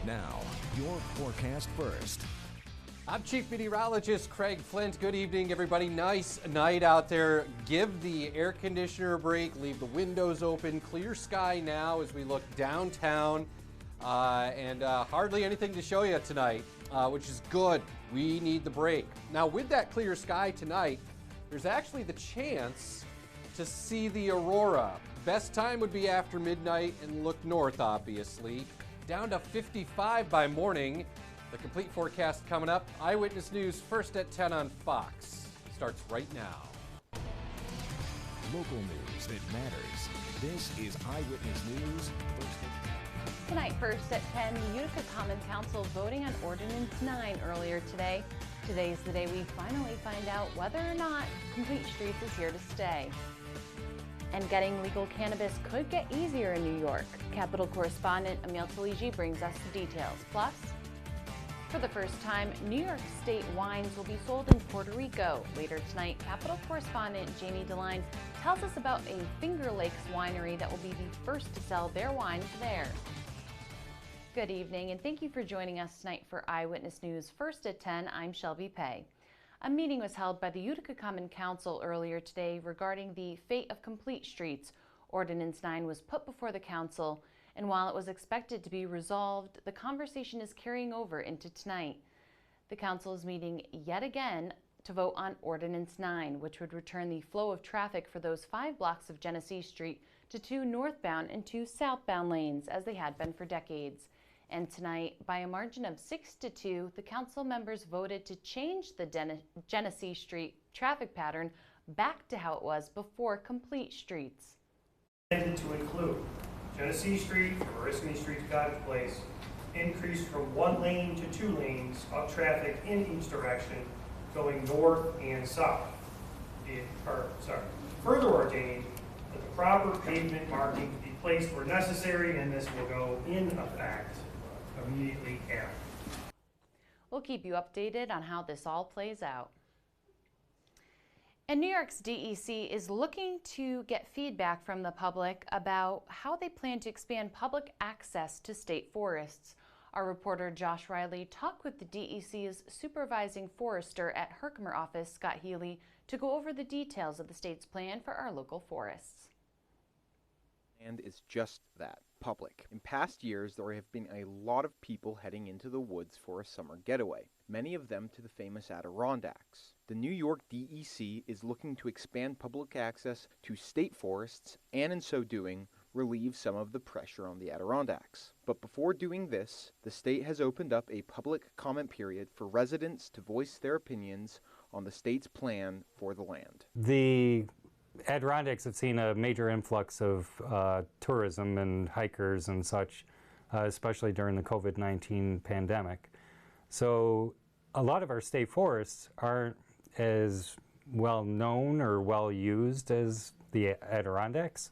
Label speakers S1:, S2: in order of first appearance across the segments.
S1: Now, your forecast first.
S2: I'm Chief Meteorologist Craig Flint. Good evening, everybody. Nice night out there. Give the air conditioner a break. Leave the windows open. Clear sky now as we look downtown. And hardly anything to show you tonight, which is good. We need the break. Now, with that clear sky tonight, there's actually the chance to see the aurora. Best time would be after midnight and look north, obviously. Down to 55 by morning. The complete forecast coming up. Eyewitness News first at 10 on Fox. Starts right now.
S1: Local news that matters. This is Eyewitness News first at 10.
S3: Tonight, first at 10, the Utica Common Council voting on Ordinance 9 earlier today. Today's the day we finally find out whether or not Complete Streets is here to stay. And getting legal cannabis could get easier in New York. Capitol correspondent Emil Taligi brings us the details. Plus, for the first time, New York State wines will be sold in Puerto Rico. Later tonight, Capitol correspondent Jamie DeLine tells us about a Finger Lakes winery that will be the first to sell their wines there. Good evening, and thank you for joining us tonight for Eyewitness News First at 10. I'm Shelby Pay. A meeting was held by the Utica Common Council earlier today regarding the fate of Complete Streets. Ordinance 9 was put before the council, and while it was expected to be resolved, the conversation is carrying over into tonight. The council is meeting yet again to vote on Ordinance 9, which would return the flow of traffic for those 5 blocks of Genesee Street to 2 northbound and 2 southbound lanes, as they had been for decades. And tonight, by a margin of 6-2, the council members voted to change the Genesee Street traffic pattern back to how it was before Complete Streets.
S4: Intended to include Genesee Street from Oriskany Street to Cottage Place, increased from 1 lane to 2 lanes of traffic in each direction, going north and south. Further ordained that the proper pavement marking be placed where necessary, and this will go in effect immediately after.
S3: We'll keep you updated on how this all plays out. And New York's DEC is looking to get feedback from the public about how they plan to expand public access to state forests. Our reporter Josh Riley talked with the DEC's supervising forester at Herkimer office, Scott Healy, to go over the details of the state's plan for our local forests.
S5: And is just that, public. In past years, there have been a lot of people heading into the woods for a summer getaway, many of them to the famous Adirondacks. The New York DEC is looking to expand public access to state forests and in so doing, relieve some of the pressure on the Adirondacks. But before doing this, the state has opened up a public comment period for residents to voice their opinions on the state's plan for the land.
S6: The Adirondacks have seen a major influx of tourism and hikers and such, especially during the COVID-19 pandemic. So a lot of our state forests aren't as well known or well used as the Adirondacks.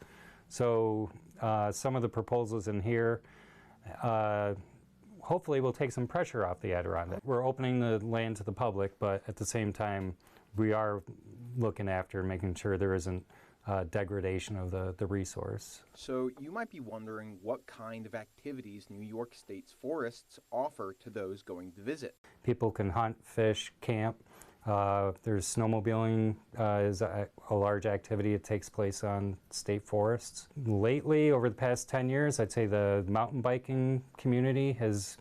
S6: So some of the proposals in here hopefully will take some pressure off the Adirondack. We're opening the land to the public, but at the same time we are looking after making sure there isn't degradation of the resource.
S5: So you might be wondering what kind of activities New York State's forests offer to those going to visit.
S6: People can hunt, fish, camp. There's snowmobiling is a large activity that takes place on state forests. Lately, over the past 10 years, I'd say the mountain biking community has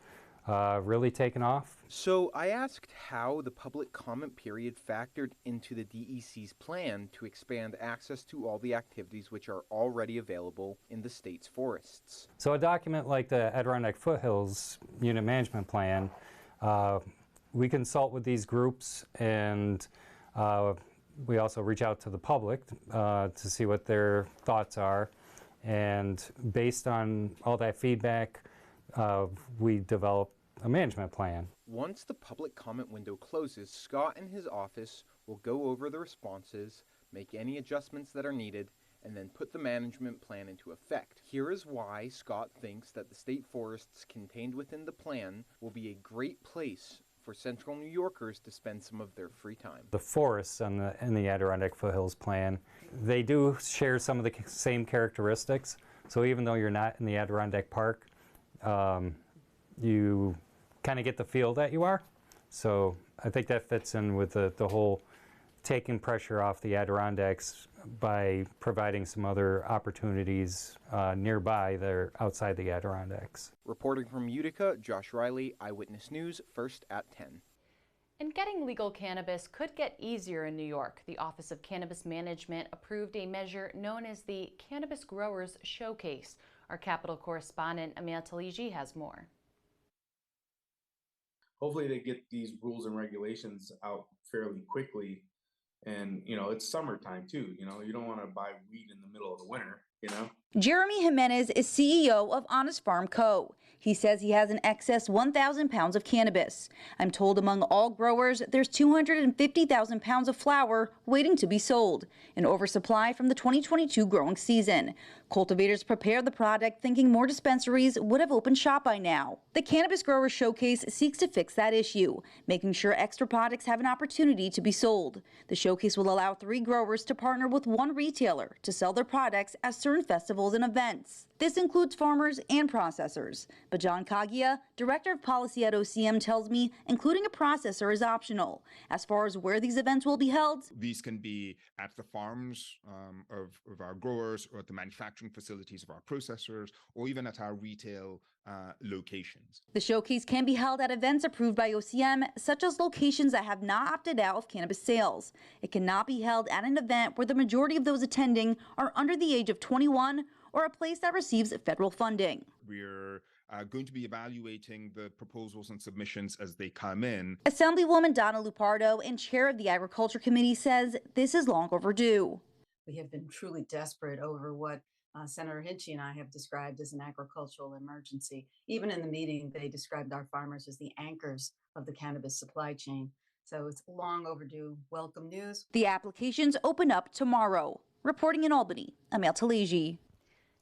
S6: really taken off.
S5: So I asked how the public comment period factored into the DEC's plan to expand access to all the activities which are already available in the state's forests.
S6: So a document like the Adirondack Foothills Unit Management Plan, we consult with these groups, and we also reach out to the public to see what their thoughts are. And based on all that feedback, we develop a management plan.
S5: Once the public comment window closes, Scott and his office will go over the responses, make any adjustments that are needed, and then put the management plan into effect. Here is why Scott thinks that the state forests contained within the plan will be a great place for Central New Yorkers to spend some of their free time.
S6: The forests in the Adirondack Foothills plan, they do share some of the same characteristics. So even though you're not in the Adirondack Park, you kind of get the feel that you are. So I think that fits in with the whole taking pressure off the Adirondacks by providing some other opportunities nearby that are outside the Adirondacks.
S5: Reporting from Utica, Josh Riley, Eyewitness News, first at 10.
S3: And getting legal cannabis could get easier in New York. The Office of Cannabis Management approved a measure known as the Cannabis Growers Showcase. Our Capitol correspondent Amel Taliji has more.
S7: Hopefully they get these rules and regulations out fairly quickly. And, you know, it's summertime too. You know, you don't want to buy weed in the middle of the winter, you know?
S8: Jeremy Jimenez is CEO of Honest Farm Co. He says he has an excess 1,000 pounds of cannabis. I'm told among all growers, there's 250,000 pounds of flower waiting to be sold, an oversupply from the 2022 growing season. Cultivators prepare the product thinking more dispensaries would have opened shop by now. The Cannabis Growers Showcase seeks to fix that issue, making sure extra products have an opportunity to be sold. The showcase will allow 3 growers to partner with 1 retailer to sell their products at certain festivals and events. This includes farmers and processors. But John Kagia, Director of Policy at OCM, tells me including a processor is optional. As far as where these events will be held,
S9: these can be at the farms of our growers, or at the manufacturing facilities of our processors, or even at our retail locations.
S8: The showcase can be held at events approved by OCM, such as locations that have not opted out of cannabis sales. It cannot be held at an event where the majority of those attending are under the age of 21 or a place that receives federal funding.
S9: We're going to be evaluating the proposals and submissions as they come in.
S8: Assemblywoman Donna Lupardo and chair of the Agriculture Committee says this is long overdue.
S10: We have been truly desperate over what Senator Hinchey and I have described as an agricultural emergency. Even in the meeting, they described our farmers as the anchors of the cannabis supply chain. So it's long overdue. Welcome news.
S8: The applications open up tomorrow. Reporting in Albany, Amel Taliji.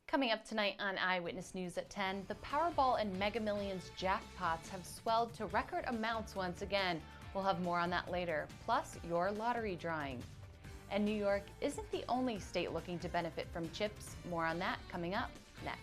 S3: Coming up tonight on Eyewitness News at 10, the Powerball and Mega Millions jackpots have swelled to record amounts once again. We'll have more on that later, plus your lottery drawing. And New York isn't the only state looking to benefit from chips. More on that coming up next.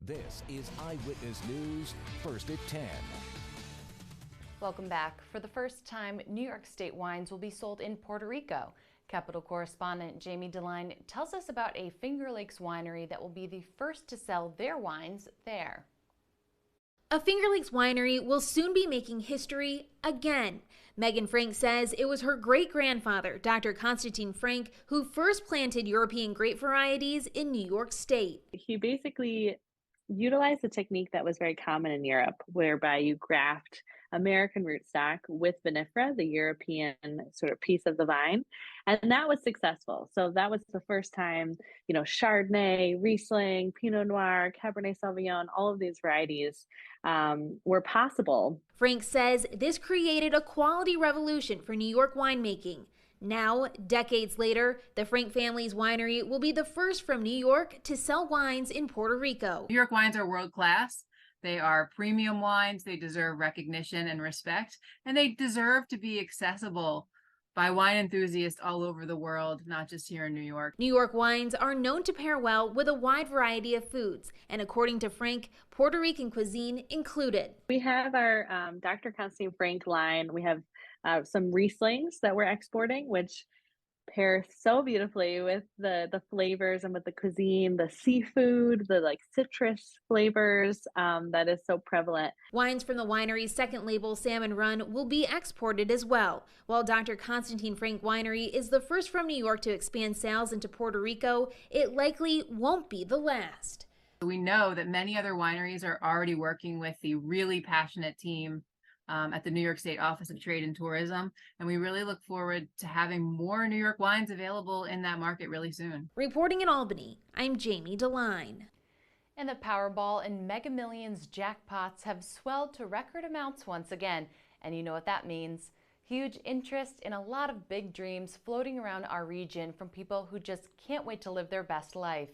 S1: This is Eyewitness News, first at 10.
S3: Welcome back. For the first time, New York State wines will be sold in Puerto Rico. Capitol correspondent Jamie DeLine tells us about a Finger Lakes winery that will be the first to sell their wines there.
S11: A Finger Lakes winery will soon be making history again. Megan Frank says it was her great-grandfather, Dr. Constantine Frank, who first planted European grape varieties in New York State.
S12: He basically utilized a technique that was very common in Europe, whereby you graft American rootstock with vinifera, the European sort of piece of the vine, and that was successful. So that was the first time, Chardonnay, Riesling, Pinot Noir, Cabernet Sauvignon, all of these varieties were possible.
S11: Frank says this created a quality revolution for New York winemaking. Now, decades later, the Frank family's winery will be the first from New York to sell wines in Puerto Rico.
S13: New York wines are world class. They are premium wines. They deserve recognition and respect, and they deserve to be accessible by wine enthusiasts all over the world, not just here in New York.
S11: New York wines are known to pair well with a wide variety of foods, and according to Frank, Puerto Rican cuisine included.
S12: We have our Dr. Constantine Frank line. We have some Rieslings that we're exporting, which pair so beautifully with the flavors and with the cuisine, the seafood, the citrus flavors that is so prevalent.
S11: Wines from the winery's second label, Salmon Run, will be exported as well. While Dr. Constantine Frank Winery is the first from New York to expand sales into Puerto Rico, it likely won't be the last.
S13: We know that many other wineries are already working with the really passionate team at the New York State Office of Trade and Tourism, and we really look forward to having more New York wines available in that market really soon.
S11: Reporting in Albany, I'm Jamie DeLine.
S3: And the Powerball and Mega Millions jackpots have swelled to record amounts once again, and you know what that means. Huge interest in a lot of big dreams floating around our region from people who just can't wait to live their best life.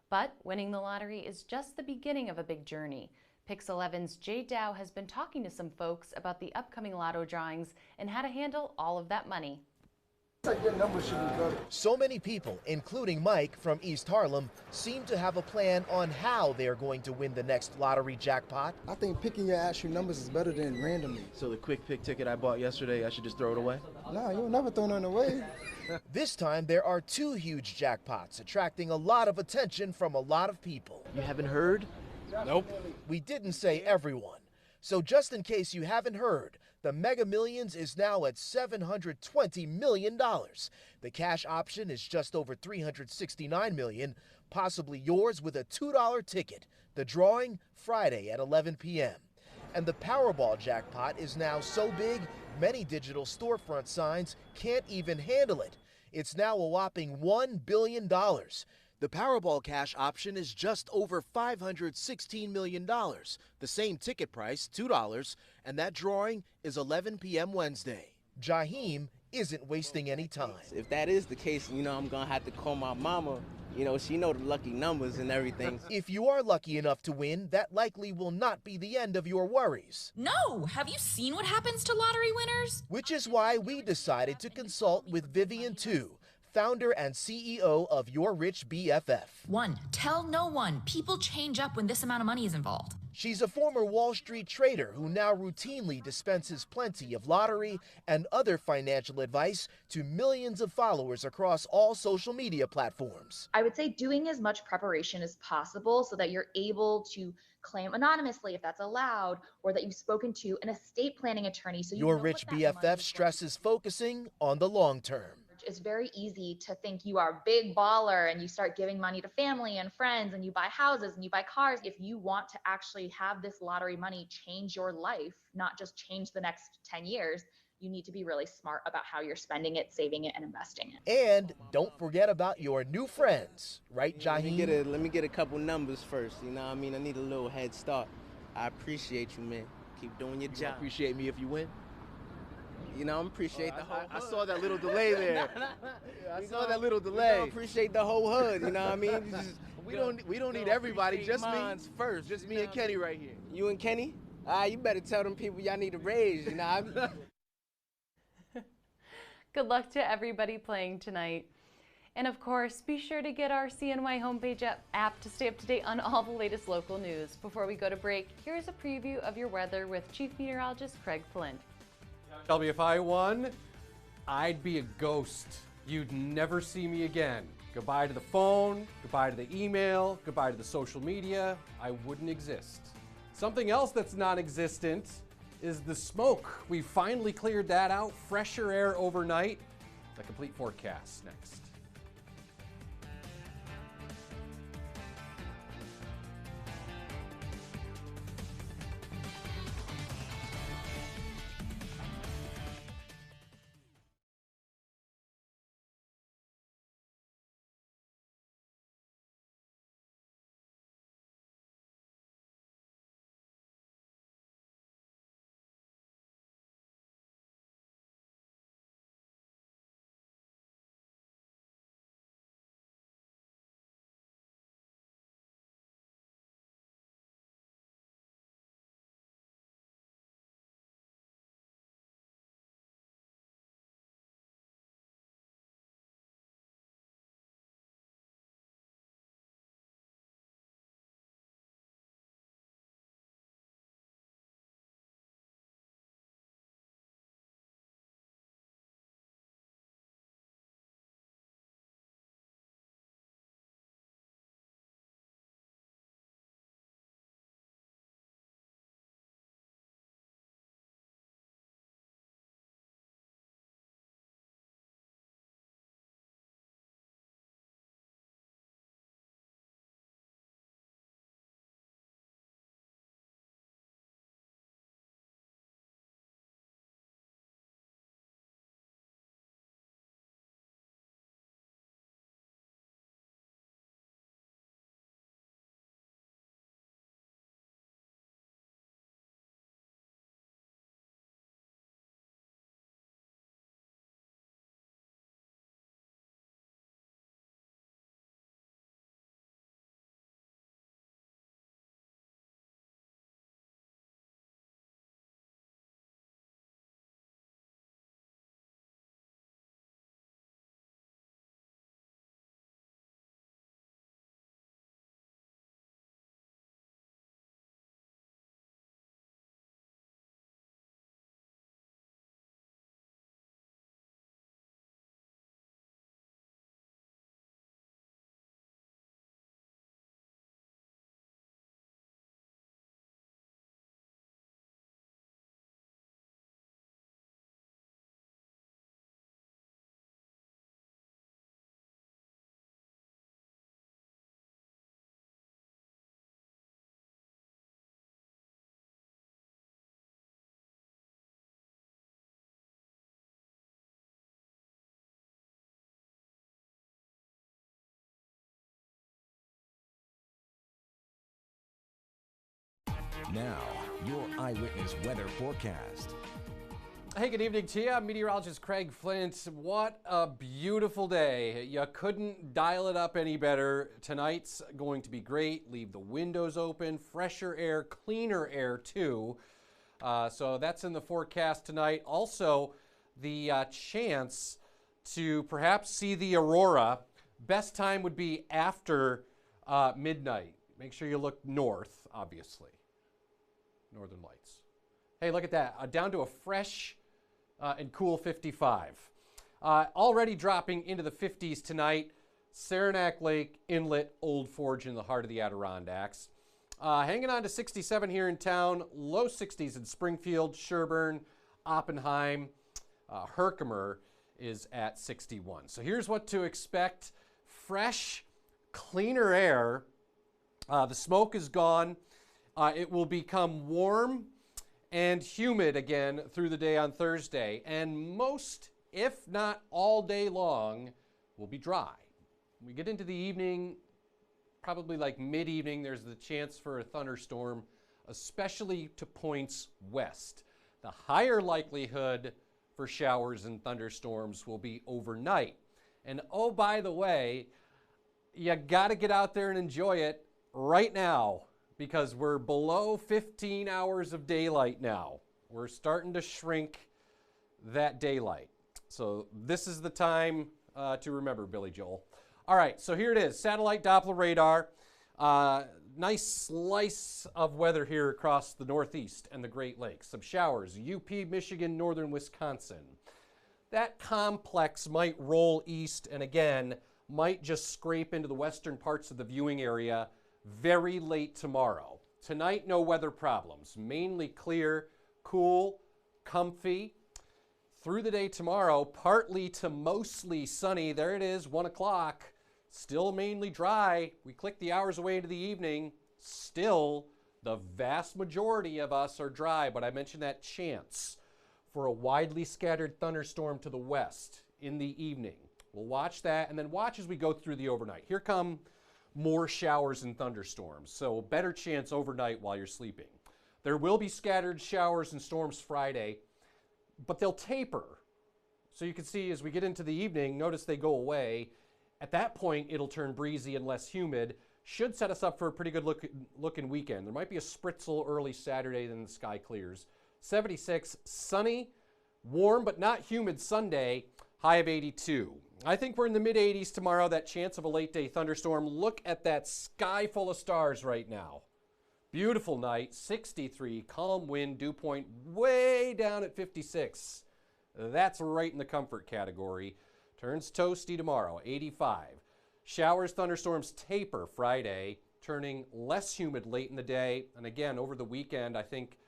S3: But winning the lottery is just the beginning of a big journey. Pix 11's Jay Dow has been talking to some folks about the upcoming lotto drawings and how to handle all of that money.
S14: So many people, including Mike from East Harlem, seem to have a plan on how they are going to win the next lottery jackpot.
S15: I think picking your actual numbers is better than randomly.
S16: So the quick pick ticket I bought yesterday, I should just throw it away?
S15: No, you'll never throw nothing away.
S14: This time there are two huge jackpots, attracting a lot of attention from a lot of people.
S16: You haven't heard?
S14: Nope. We didn't say everyone. So just in case you haven't heard, the Mega Millions is now at $720 million. The cash option is just over $369 million, possibly yours with a $2 ticket. The drawing, Friday at 11 p.m. And the Powerball jackpot is now so big, many digital storefront signs can't even handle it. It's now a whopping $1 billion. The Powerball cash option is just over $516 million, the same ticket price, $2, and that drawing is 11 p.m. Wednesday. Jaheem isn't wasting any time.
S17: If that is the case, I'm going to have to call my mama. She know the lucky numbers and everything.
S14: If you are lucky enough to win, that likely will not be the end of your worries.
S18: No! Have you seen what happens to lottery winners?
S14: Which is why we decided to consult with Vivian Tu, founder and CEO of Your Rich BFF.
S18: 1, tell no one. People change up when this amount of money is involved.
S14: She's a former Wall Street trader who now routinely dispenses plenty of lottery and other financial advice to millions of followers across all social media platforms.
S19: I would say doing as much preparation as possible so that you're able to claim anonymously if that's allowed, or that you've spoken to an estate planning attorney. So
S14: Your Rich BFF stresses focusing on the long term.
S19: It's very easy to think you are a big baller and you start giving money to family and friends and you buy houses and you buy cars. If you want to actually have this lottery money change your life, not just change the next 10 years, you need to be really smart about how you're spending it, saving it, and investing it.
S14: And don't forget about your new friends, right, Jaheem?
S17: Let me get a couple numbers first, I need a little head start. I appreciate you, man. Keep doing your job.
S16: Appreciate me if you win?
S17: I appreciate the whole hood.
S16: I saw that little delay there. I saw that little delay.
S17: I appreciate the whole hood,
S16: We don't need everybody, just me.
S17: First.
S16: Just me and Kenny right here.
S17: You and Kenny? You better tell them people y'all need a raise,
S3: Good luck to everybody playing tonight. And of course, be sure to get our CNY homepage app to stay up to date on all the latest local news. Before we go to break, here's a preview of your weather with Chief Meteorologist Craig Flint.
S2: Shelby, if I won, I'd be a ghost. You'd never see me again. Goodbye to the phone, goodbye to the email, goodbye to the social media. I wouldn't exist. Something else that's non-existent is the smoke. We finally cleared that out. Fresher air overnight. The complete forecast next.
S1: Now, your eyewitness weather forecast.
S2: Hey, good evening to you. I'm meteorologist Craig Flint. What a beautiful day. You couldn't dial it up any better. Tonight's going to be great. Leave the windows open, fresher air, cleaner air too. So that's in the forecast tonight. Also, the chance to perhaps see the aurora. Best time would be after midnight. Make sure you look north, obviously. Northern Lights. Hey, look at that. Down to a fresh and cool 55. Already dropping into the 50s tonight. Saranac Lake Inlet, Old Forge in the heart of the Adirondacks. Hanging on to 67 here in town. Low 60s in Springfield, Sherburne, Oppenheim. Herkimer is at 61. So here's what to expect. Fresh, cleaner air. The smoke is gone. It will become warm and humid again through the day on Thursday. And most, if not all day long, will be dry. When we get into the evening, probably like mid-evening, there's the chance for a thunderstorm, especially to points west. The higher likelihood for showers and thunderstorms will be overnight. And oh, by the way, you got to get out there and enjoy it right now, because we're below 15 hours of daylight now. We're starting to shrink that daylight. So this is the time to remember, Billy Joel. All right, so here it is, satellite Doppler radar. Nice slice of weather here across the Northeast and the Great Lakes. Some showers, UP, Michigan, northern Wisconsin. That complex might roll east and again might just scrape into the western parts of the viewing area very late tomorrow. Tonight, no weather problems. Mainly clear, cool, comfy. Through the day tomorrow, partly to mostly sunny. There it is, 1 o'clock. Still mainly dry. We click the hours away into the evening. Still, the vast majority of us are dry, but I mentioned that chance for a widely scattered thunderstorm to the west in the evening. We'll watch that, and then watch as we go through the overnight. Here come more showers and thunderstorms, so better chance overnight while you're sleeping. There will be scattered showers and storms Friday, but they'll taper. So you can see as we get into the evening, notice they go away. At that point, it'll turn breezy and less humid. Should set us up for a pretty good looking weekend. There might be a spritzel early Saturday, then the sky clears. 76, sunny, warm but not humid Sunday, high of 82. I think we're in the mid-80s tomorrow, that chance of a late day thunderstorm. Look at that sky full of stars right now. Beautiful night, 63, calm wind, dew point way down at 56. That's right in the comfort category. Turns toasty tomorrow, 85. Showers, thunderstorms taper Friday, turning less humid late in the day. And again, over the weekend, I think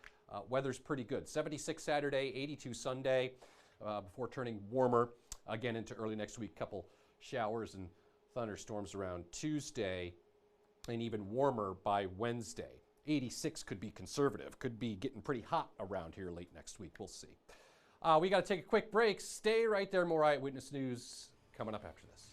S2: weather's pretty good. 76 Saturday, 82 Sunday, before turning warmer again into early next week. Couple showers and thunderstorms around Tuesday, and even warmer by Wednesday. 86 could be conservative, could be getting pretty hot around here late next week. We'll see. We got to take a quick break. Stay right there. More Eyewitness News coming up after this.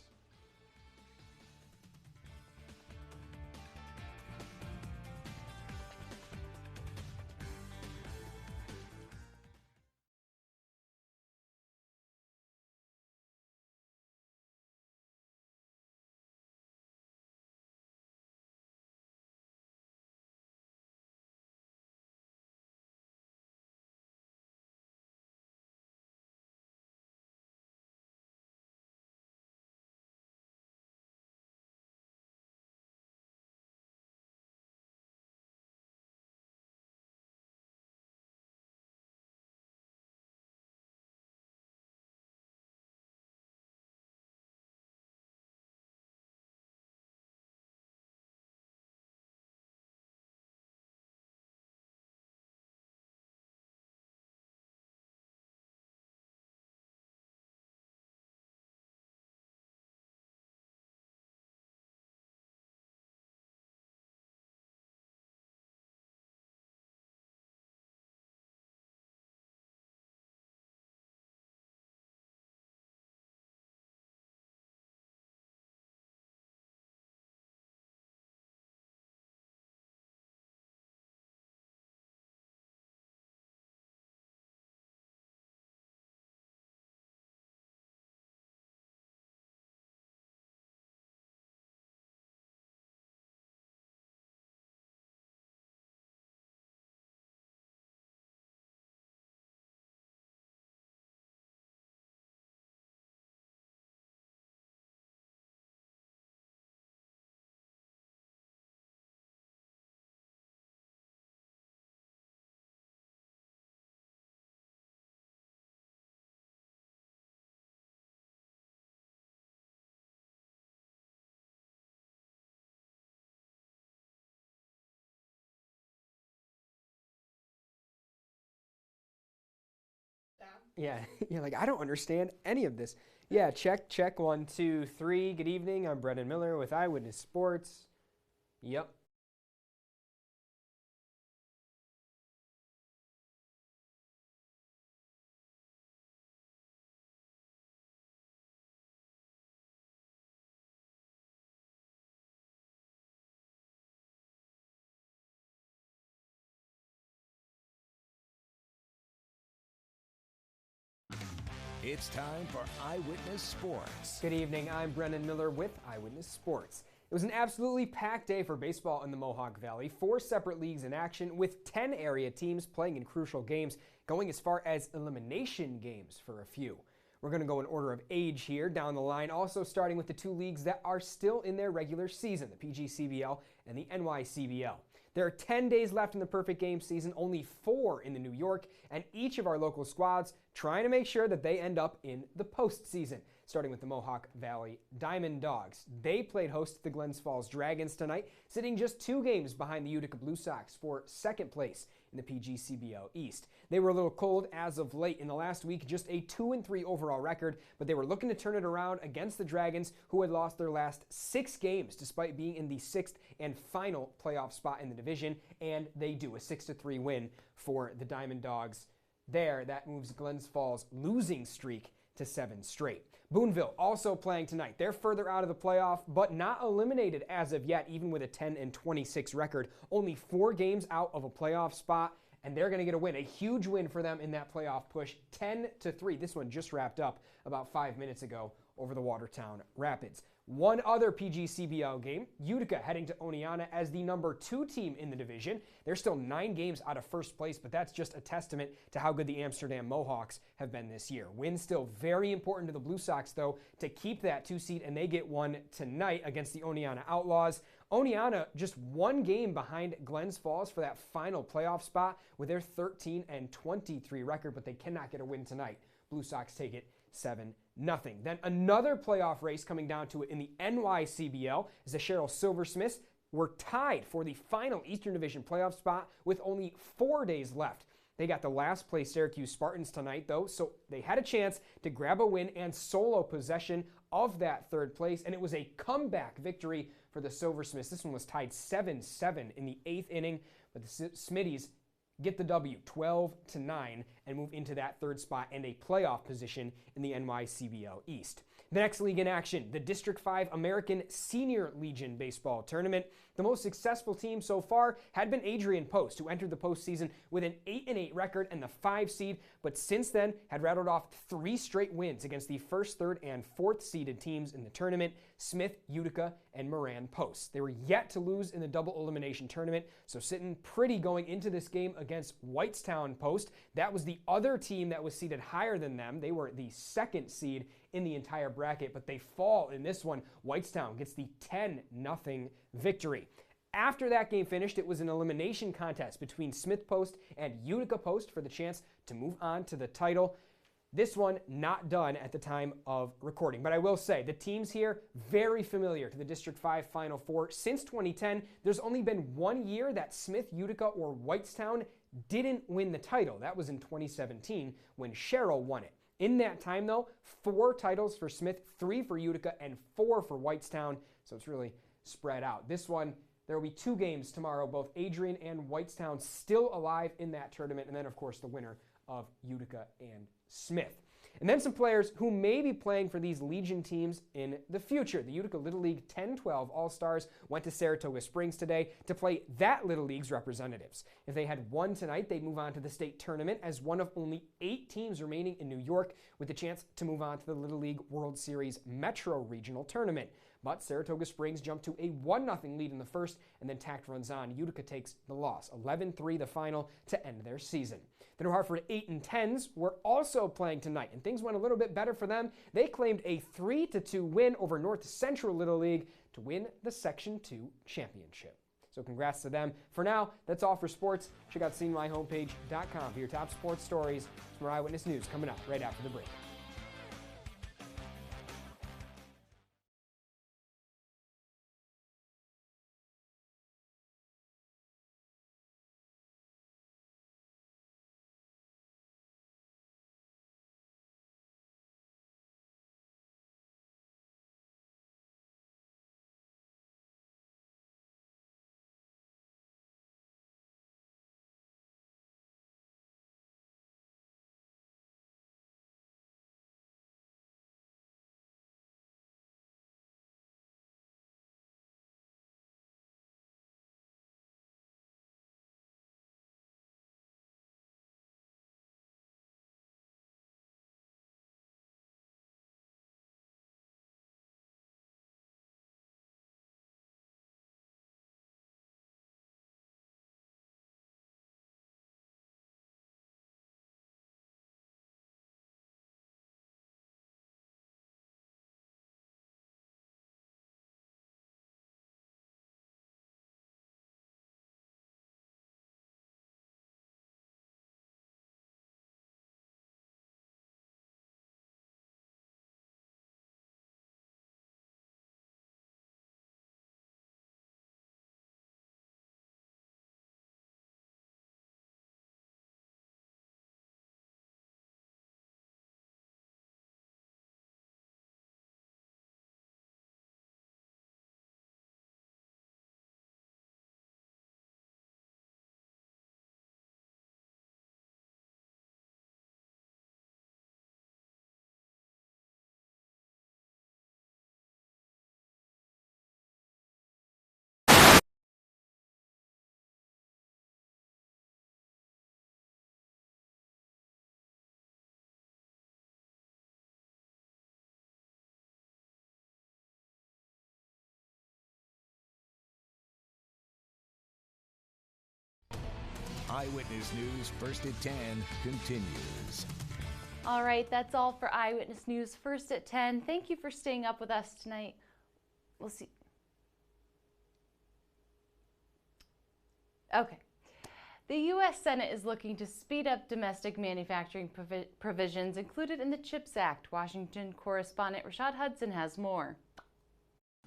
S20: Yeah, you're like, I don't understand any of this. Yeah, check, 1, 2, 3. Good evening, I'm Brendan Miller with Eyewitness Sports. Yep.
S1: It's time for Eyewitness Sports.
S20: Good evening, I'm Brendan Miller with Eyewitness Sports. It was an absolutely packed day for baseball in the Mohawk Valley. 4 separate leagues in action with 10 area teams playing in crucial games, going as far as elimination games for a few. We're going to go in order of age here down the line, also starting with the two leagues that are still in their regular season, the PGCBL and the NYCBL. There are 10 days left in the perfect game season, only 4 in the New York, and each of our local squads trying to make sure that they end up in the postseason, starting with the Mohawk Valley Diamond Dogs. They played host to the Glens Falls Dragons tonight, sitting just 2 games behind the Utica Blue Sox for second place in the PGCBL East. They were a little cold as of late in the last week, just a 2-3 overall record, but they were looking to turn it around against the Dragons, who had lost their last 6 games despite being in the 6th and final playoff spot in the division, and they do a 6-3 win for the Diamond Dogs there. That moves Glens Falls' losing streak to 7 straight. Boonville also playing tonight. They're further out of the playoff, but not eliminated as of yet, even with a 10-26 record. Only 4 games out of a playoff spot, and they're going to get a win. A huge win for them in that playoff push, 10-3. This one just wrapped up about 5 minutes ago over the Watertown Rapids. One other PGCBL game, Utica heading to Oneonta as the number 2 team in the division. They're still 9 games out of first place, but that's just a testament to how good the Amsterdam Mohawks have been this year. Wins still very important to the Blue Sox, though, to keep that 2 seed, and they get one tonight against the Oneonta Outlaws. Oneonta just 1 game behind Glens Falls for that final playoff spot with their 13-23 record, but they cannot get a win tonight. Blue Sox take it 7-0. Then another playoff race coming down to it in the NYCBL as the Sherrill Silversmiths were tied for the final Eastern Division playoff spot with only 4 days left. They got the last place Syracuse Spartans tonight, though, so they had a chance to grab a win and solo possession of that 3rd place, and it was a comeback victory for the Silversmiths. This one was tied 7-7 in the 8th inning, but the Smitties get the W, 12-9, and move into that 3rd spot and a playoff position in the NYCBL East. The next league in action, the District 5 American Senior Legion Baseball Tournament. The most successful team so far had been Adrian Post, who entered the postseason with an 8-8 record and the 5 seed, but since then had rattled off 3 straight wins against the 1st, 3rd, and 4th seeded teams in the tournament, Smith, Utica, and Moran Post. They were yet to lose in the double elimination tournament, so sitting pretty going into this game against Whitestown Post. That was the other team that was seeded higher than them. They were the 2nd seed in the entire bracket, but they fall in this one. Whitestown gets the 10-0 victory. After that game finished, it was an elimination contest between Smith Post and Utica Post for the chance to move on to the title. This one not done at the time of recording, but I will say the teams here very familiar to the District 5 Final Four. Since 2010, there's only been 1 year that Smith, Utica, or Whitestown didn't win the title. That was in 2017 when Sherrill won it. In that time, though, 4 titles for Smith, 3 for Utica, and 4 for Whitestown, so it's really spread out. This one, there will be 2 games tomorrow, both Adrian and Whitestown still alive in that tournament, and then, of course, the winner of Utica and Smith. And then some players who may be playing for these Legion teams in the future. The Utica Little League 10-12 All-Stars went to Saratoga Springs today to play that Little League's representatives. If they had won tonight, they'd move on to the state tournament as one of only 8 teams remaining in New York with the chance to move on to the Little League World Series Metro Regional Tournament. But Saratoga Springs jumped to a 1-0 lead in the first and then tacked runs on. Utica takes the loss, 11-3 the final to end their season. The New Hartford 8 and 10s were also playing tonight, and things went a little bit better for them. They claimed a 3-2 win over North Central Little League to win the Section 2 championship. So congrats to them. For now, that's all for sports. Check out SeenMyHomepage.com for your top sports stories. Some more Eyewitness News coming up right after the break.
S1: Eyewitness News First at 10 continues.
S3: All right, that's all for Eyewitness News First at 10. Thank you for staying up with us tonight. We'll see. Okay. The U.S. Senate is looking to speed up domestic manufacturing provisions included in the CHIPS Act. Washington correspondent Rashad Hudson has more.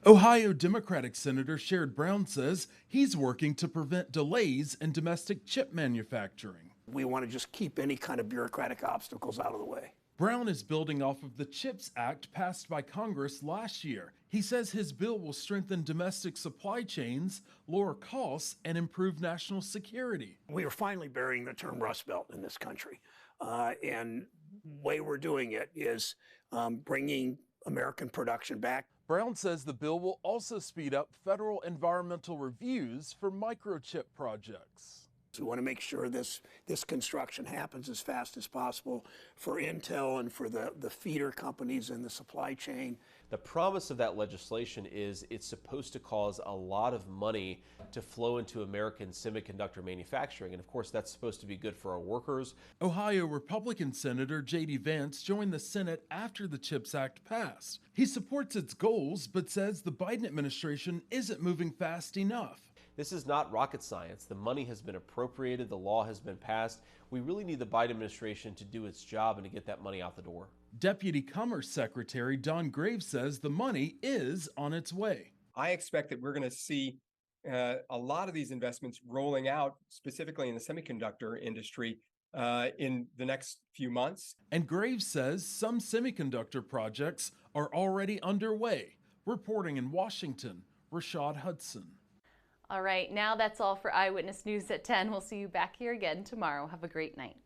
S21: Ohio Democratic Senator Sherrod Brown says he's working to prevent delays in domestic chip manufacturing.
S22: We want to just keep any kind of bureaucratic obstacles out of the way.
S21: Brown is building off of the CHIPS Act passed by Congress last year. He says his bill will strengthen domestic supply chains, lower costs, and improve national security.
S22: We are finally burying the term Rust Belt in this country. And the way we're doing it is bringing American production back.
S21: Brown says the bill will also speed up federal environmental reviews for microchip projects.
S22: We want to make sure this construction happens as fast as possible for Intel and for the feeder companies in the supply chain.
S23: The promise of that legislation is it's supposed to cause a lot of money to flow into American semiconductor manufacturing. And of course, that's supposed to be good for our workers.
S21: Ohio Republican Senator J.D. Vance joined the Senate after the CHIPS Act passed. He supports its goals, but says the Biden administration isn't moving fast enough.
S23: This is not rocket science. The money has been appropriated. The law has been passed. We really need the Biden administration to do its job and to get that money out the door.
S21: Deputy Commerce Secretary Don Graves says the money is on its way.
S24: I expect that we're going to see a lot of these investments rolling out, specifically in the semiconductor industry, in the next few months.
S21: And Graves says some semiconductor projects are already underway. Reporting in Washington, Rashad Hudson.
S3: All right, now that's all for Eyewitness News at 10. We'll see you back here again tomorrow. Have a great night.